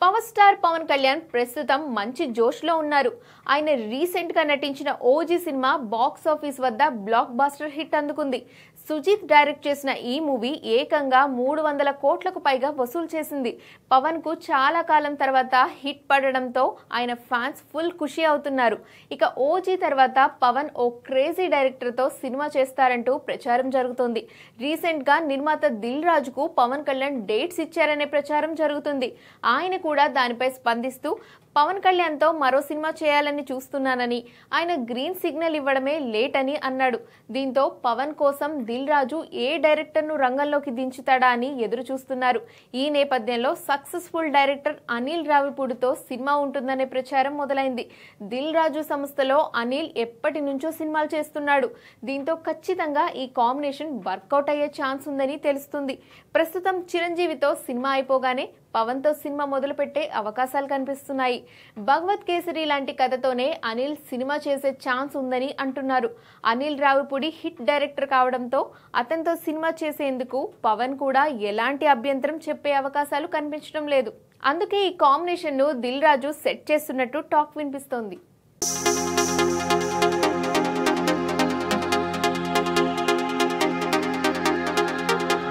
Power star Pawan Kalyan ప్రస్తుతం మంచి జోష్లో ఉన్నారు. ఆయన రీసెంట్ గా నటించిన ఓజీ సినిమా బాక్స్ ఆఫీస్ వద్ద బ్లాక్ బస్టర్ హిట్ అందుకుంది. సుజిత్ డైరెక్ట్ చేసిన ఈ మూవీ ఏకంగా 300 కోట్లకు పైగా వసూలు చేసింది. పవన్ కు చాలా కాలం తర్వాత హిట్ పడడంతో ఆయన ఫ్యాన్స్ ఫుల్ ఖుషి అవుతున్నారు. ఇక ఓజీ తర్వాత పవన్ ఓ క్రేజీ డైరెక్టర్ తో సినిమా చేస్తారంటూ ప్రచారం జరుగుతోంది. రీసెంట్ గా నిర్మాత దిల్ రాజుకు పవన్ కళ్యాణ్ డేట్స్ ఇచ్చారనే ప్రచారం జరుగుతుంది. ఆయన కూడా దానిపై స్పందిస్తూ పవన్ కళ్యాణ్ తో మరో సినిమా చేయాలని చూస్తున్నానని, ఆయన గ్రీన్ సిగ్నల్ ఇవ్వడమే లేట్ అని అన్నాడు. దీంతో పవన్ కోసం దిల్ రాజు ఏ డైరెక్టర్ ను రంగంలోకి దించుతాడా అని ఎదురు చూస్తున్నారు. ఈ నేపథ్యంలో సక్సెస్ఫుల్ డైరెక్టర్ అనిల్ రావిపూడితో సినిమా ఉంటుందనే ప్రచారం మొదలైంది. దిల్ రాజు సంస్థలో అనిల్ ఎప్పటి నుంచో సినిమాలు చేస్తున్నాడు. దీంతో ఖచ్చితంగా ఈ కాంబినేషన్ వర్కౌట్ అయ్యే ఛాన్స్ ఉందని తెలుస్తుంది. ప్రస్తుతం చిరంజీవితో సినిమా అయిపోగానే పవన్ తో సినిమా మొదలుపెట్టే అవకాశాలు కనిపిస్తున్నాయి. భగవత్ కేసరి లాంటి కథతోనే అనిల్ సినిమా చేసే ఛాన్స్ ఉందని అంటున్నారు. అనిల్ రావిపూడి హిట్ డైరెక్టర్ కావడంతో అతనితో సినిమా చేసేందుకు పవన్ కూడా ఎలాంటి అభ్యంతరం చెప్పే అవకాశాలు కనిపించడం లేదు. అందుకే ఈ కాంబినేషన్ ను దిల్ రాజు సెట్ చేస్తున్నట్టు టాక్ వినిపిస్తోంది.